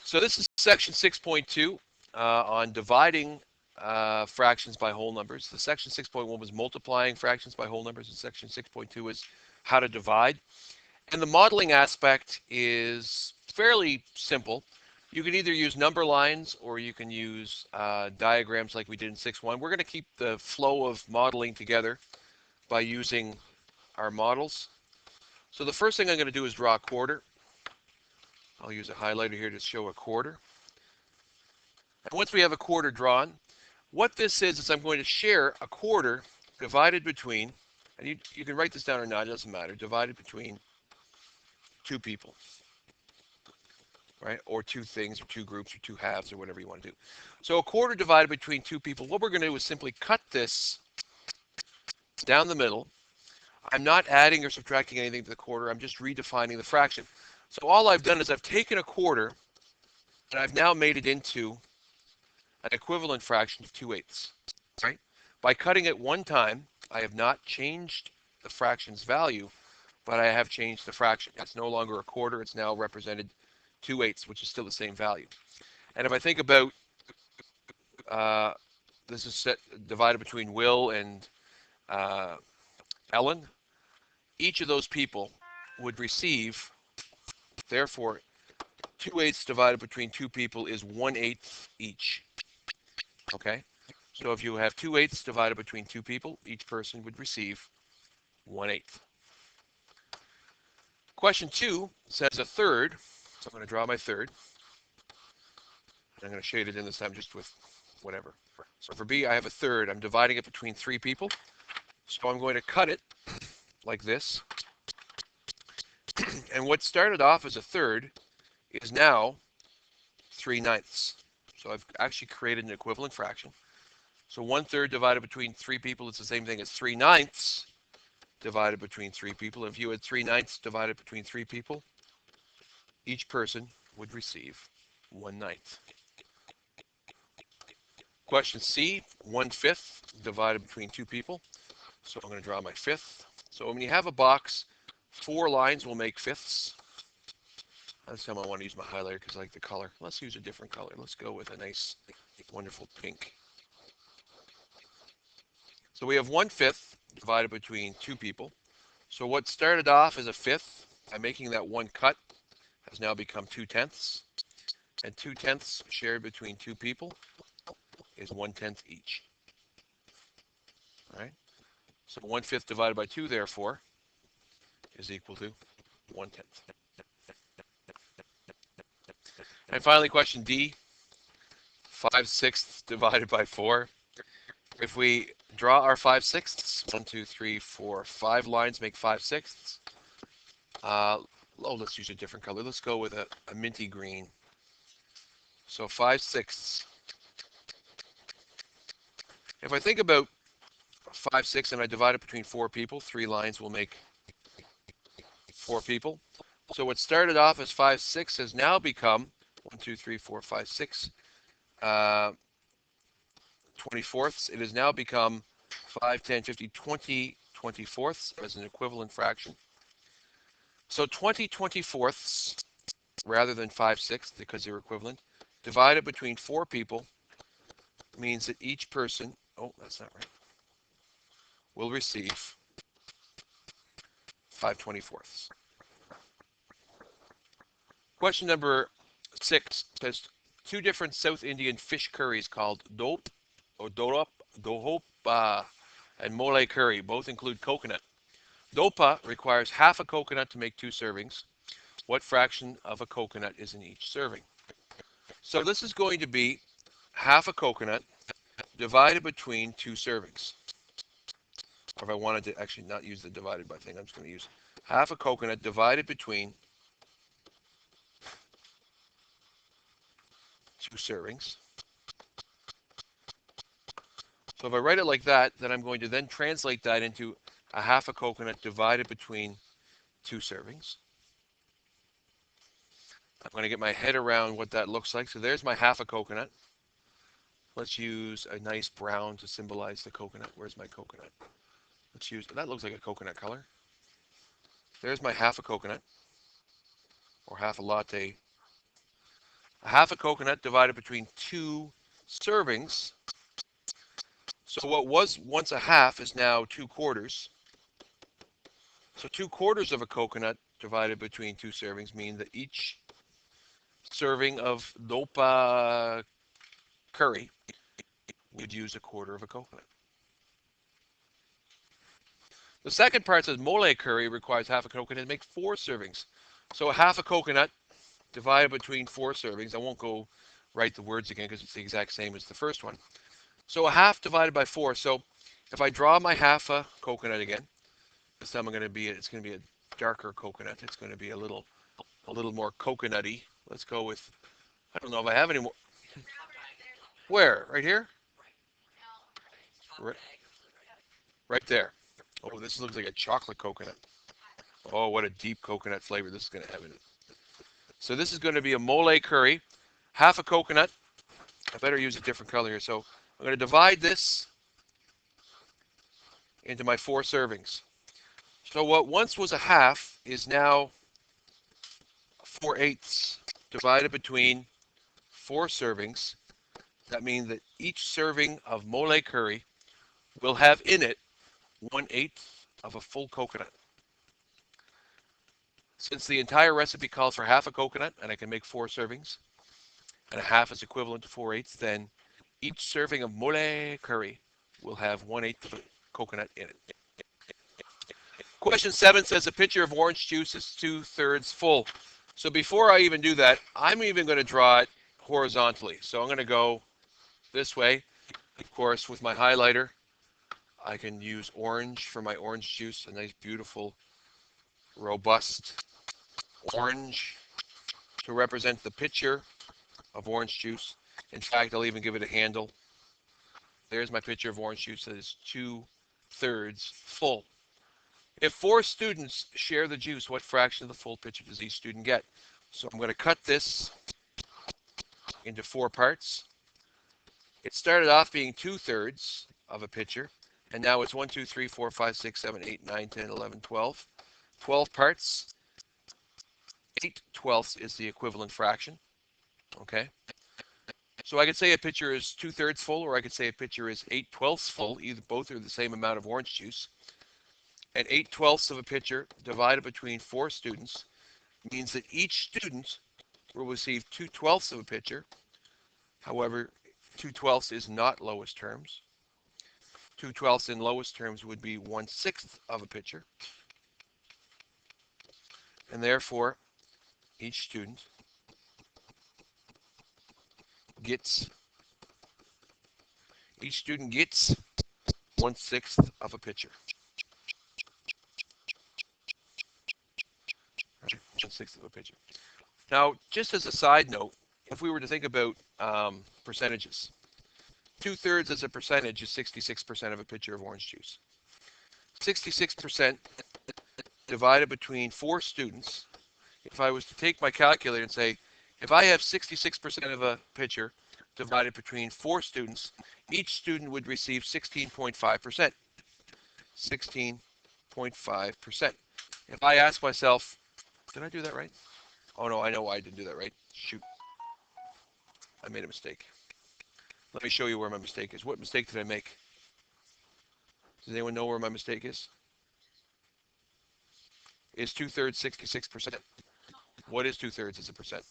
So this is section 6.2 on dividing fractions by whole numbers. The section 6.1 was multiplying fractions by whole numbers, and section 6.2 is how to divide. And the modeling aspect is fairly simple. You can either use number lines or you can use diagrams like we did in 6.1. We're going to keep the flow of modeling together by using our models. So the first thing I'm going to do is draw a quarter. I'll use a highlighter here to show a quarter. And once we have a quarter drawn, what this is I'm going to share a quarter divided between, and you can write this down or not, it doesn't matter, divided between two people, right? Or two things, or two groups, or two halves, or whatever you want to do. So a quarter divided between two people, what we're going to do is simply cut this down the middle. I'm not adding or subtracting anything to the quarter, I'm just redefining the fraction. So all I've done is I've taken a quarter, and I've now made it into an equivalent fraction of 2/8, right? By cutting it one time, I have not changed the fraction's value, but I have changed the fraction. It's no longer a quarter, it's now represented 2/8, which is still the same value. And if I think about, this is divided between Will and Ellen, each of those people would receive, therefore, 2/8 divided between two people is 1/8 each. Okay? So if you have 2/8 divided between two people, each person would receive 1/8. Question 2 says a third. So I'm going to draw my third. I'm going to shade it in this time just with whatever. So for B, I have a third. I'm dividing it between three people. So I'm going to cut it like this. And what started off as a third is now 3/9. So I've actually created an equivalent fraction. So 1/3 divided between three people is the same thing as 3/9 divided between three people. If you had 3/9 divided between three people, each person would receive 1/9. Question C, 1/5 divided between two people. So I'm going to draw my fifth. So when you have a box, 4 lines will make fifths. This time I want to use my highlighter because I like the color. Let's use a different color. Let's go with a nice, wonderful pink. So we have 1/5 divided between two people. So what started off as a fifth, by making that one cut, has now become 2/10. And 2/10 shared between two people is 1/10 each. All right. So 1/5 divided by 2, therefore, is equal to 1/10. And finally, question D, 5/6 divided by 4. If we draw our 5/6, 1, 2, 3, 4, 5 lines make 5/6. Let's use a different color. Let's go with a minty green. So 5/6. If I think about 5/6 and I divide it between 4 people, 3 lines will make 4 people. So what started off as 5/6 has now become 1, 2, 3, 4, 5, 6. 24ths. It has now become 5, 10, 50, 20 24ths as an equivalent fraction. So 20 24ths rather than 5/6 because they're equivalent, divided between 4 people means that each person, oh, that's not right, will receive 5 24ths. Question number 6 says 2 different South Indian fish curries called dope or dohop and mole curry both include coconut. Dopa requires half a coconut to make 2 servings. What fraction of a coconut is in each serving? So this is going to be half a coconut divided between 2 servings. Or if I wanted to actually not use the divided by thing, I'm just going to use half a coconut divided between 2 servings. So if I write it like that, then I'm going to then translate that into a half a coconut divided between 2 servings. I'm going to get my head around what that looks like. So there's my half a coconut. Let's use a nice brown to symbolize the coconut. Where's my coconut? Let's use, that looks like a coconut color. There's my half a coconut, or half a latte A half a coconut divided between 2 servings. So what was once a half is now 2/4. So 2/4 of a coconut divided between 2 servings mean that each serving of dopa curry would use a quarter of a coconut. The second part says mole curry requires half a coconut to make 4 servings. So a half a coconut divided between 4 servings. I won't go write the words again because it's the exact same as the first one. So a half divided by 4. So if I draw my half a coconut again, this time it's going to be a darker coconut. It's going to be a little more coconutty. Let's go with, I don't know if I have any more. Where? Right here? Right, right there. Oh, this looks like a chocolate coconut. Oh, what a deep coconut flavor this is going to have in it. So this is going to be a mole curry, half a coconut. I better use a different color here. So I'm going to divide this into my 4 servings. So what once was a half is now 4/8 divided between 4 servings. That means that each serving of mole curry will have in it 1/8 of a full coconut. Since the entire recipe calls for half a coconut, and I can make 4 servings, and a half is equivalent to 4/8, then each serving of mole curry will have 1/8 of a coconut in it. Question 7 says a pitcher of orange juice is 2/3 full. So before I even do that, I'm even going to draw it horizontally. So I'm going to go this way. Of course, with my highlighter, I can use orange for my orange juice, a nice, beautiful, robust orange to represent the pitcher of orange juice. In fact, I'll even give it a handle. There's my pitcher of orange juice that is 2/3 full. If 4 students share the juice, what fraction of the full pitcher does each student get? So I'm going to cut this into 4 parts. It started off being 2/3 of a pitcher, and now it's 1, 2, 3, 4, 5, 6, 7, 8, 9, 10, 11, 12. 12 parts. 8/12 is the equivalent fraction. Okay. So I could say a pitcher is 2/3 full, or I could say a pitcher is 8/12 full. Either both are the same amount of orange juice. And 8/12 of a pitcher divided between 4 students means that each student will receive 2/12 of a pitcher. However, 2/12 is not lowest terms. 2/12 in lowest terms would be 1/6 of a pitcher. And therefore, each student gets 1/6 of a pitcher. Right? 1/6 of a pitcher. Now, just as a side note, if we were to think about percentages, 2/3 as a percentage is 66% of a pitcher of orange juice. 66% divided between 4 students. If I was to take my calculator and say, if I have 66% of a pitcher divided between 4 students, each student would receive 16.5%. 16.5%. If I ask myself, did I do that right? Oh no, I know why I didn't do that right. Shoot. I made a mistake. Let me show you where my mistake is. What mistake did I make? Does anyone know where my mistake is? Is 2/3 66%? What is 2/3 as a percent?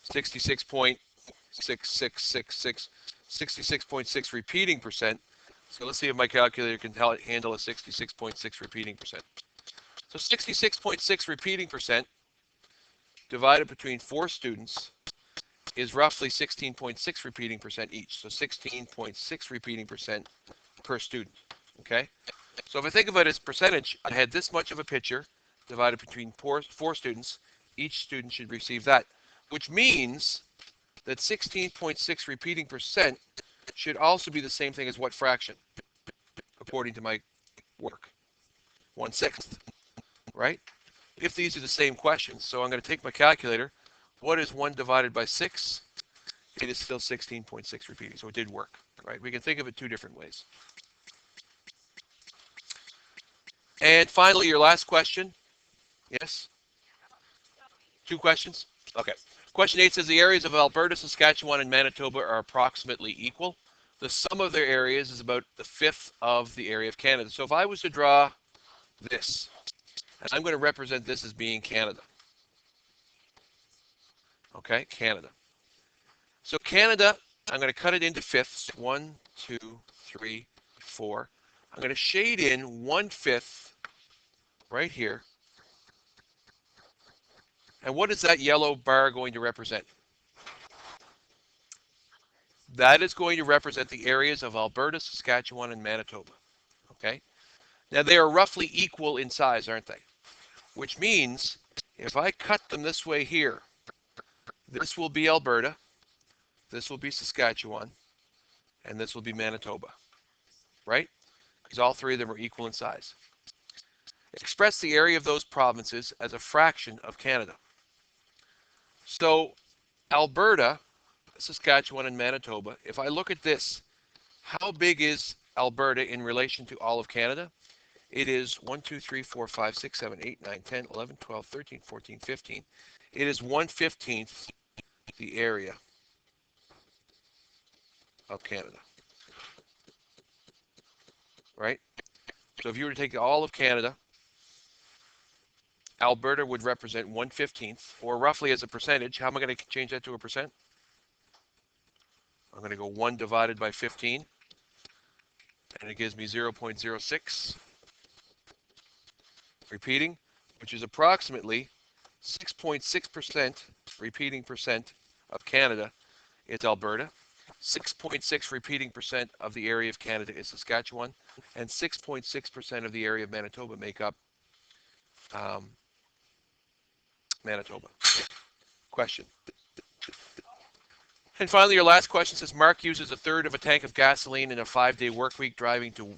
66.6666, 66.6 repeating percent. So let's see if my calculator can handle a 66.6 repeating percent. So 66.6 repeating percent divided between 4 students is roughly 16.6 repeating percent each. So 16.6 repeating percent per student. Okay? So if I think of it as percentage, I had this much of a pitcher divided between 4 students. Each student should receive that, which means that 16.6 repeating percent should also be the same thing as what fraction, according to my work? 1/6, right? If these are the same questions. So I'm going to take my calculator. What is 1 divided by 6? It is still 16.6 repeating, so it did work, right? We can think of it 2 different ways. And finally, your last question. Yes? 2 questions? Okay. Question 8 says the areas of Alberta, Saskatchewan, and Manitoba are approximately equal. The sum of their areas is about the fifth of the area of Canada. So if I was to draw this, and I'm going to represent this as being Canada. Okay, Canada. So Canada, I'm going to cut it into fifths. 1, 2, 3, 4. I'm going to shade in 1/5 right here. And what is that yellow bar going to represent? That is going to represent the areas of Alberta, Saskatchewan, and Manitoba. Okay? Now they are roughly equal in size, aren't they? Which means if I cut them this way here, this will be Alberta, this will be Saskatchewan, and this will be Manitoba, right? Because all three of them are equal in size. Express the area of those provinces as a fraction of Canada. So Alberta, Saskatchewan, and Manitoba, if I look at this, how big is Alberta in relation to all of Canada? It is 1, 2, 3, 4, 5, 6, 7, 8, 9, 10, 11, 12, 13, 14, 15. It is 1/15 the area of Canada, right? So if you were to take all of Canada, Alberta would represent 1/15, or roughly as a percentage. How am I going to change that to a percent? I'm going to go 1 divided by 15, and it gives me 0.06. Repeating, which is approximately 6.6% repeating percent of Canada is Alberta. 6.6 repeating percent of the area of Canada is Saskatchewan, and 6.6% of the area of Manitoba make up Manitoba. Question. And finally, your last question says Mark uses a third of a tank of gasoline in a 5-day work week driving to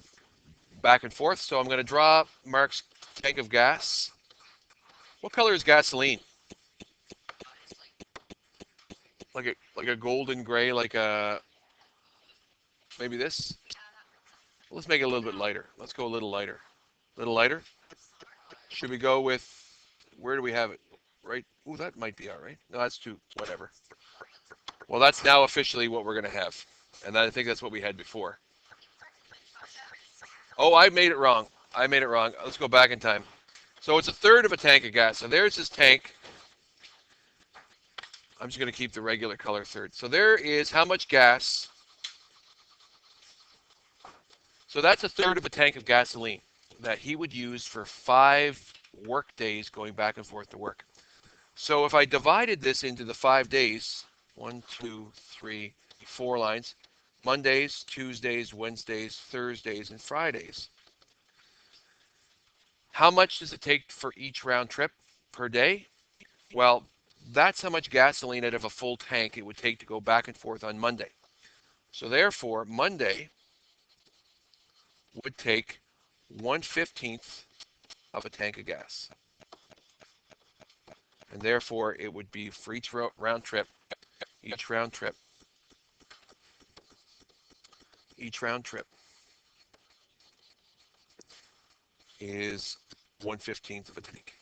back and forth. So I'm going to draw Mark's tank of gas. What color is gasoline? Like a golden gray, like a maybe this. Let's make it a little bit lighter. Let's go a little lighter. A little lighter. Should we go with, where do we have it? Right? Ooh, that might be all right. No, that's too, whatever. Well, that's now officially what we're going to have. And I think that's what we had before. Oh, I made it wrong. I made it wrong. Let's go back in time. So it's a third of a tank of gas. So there's this tank. I'm just going to keep the regular color third. So there is how much gas. So that's a third of a tank of gasoline that he would use for 5 work days going back and forth to work. So if I divided this into the 5 days, 1, 2, 3, 4 lines, Mondays, Tuesdays, Wednesdays, Thursdays, and Fridays. How much does it take for each round trip per day? Well, that's how much gasoline out of a full tank it would take to go back and forth on Monday. So therefore, Monday would take 1/15 of a tank of gas. And therefore, it would be for each round trip, each round trip is 1/15 of a tank.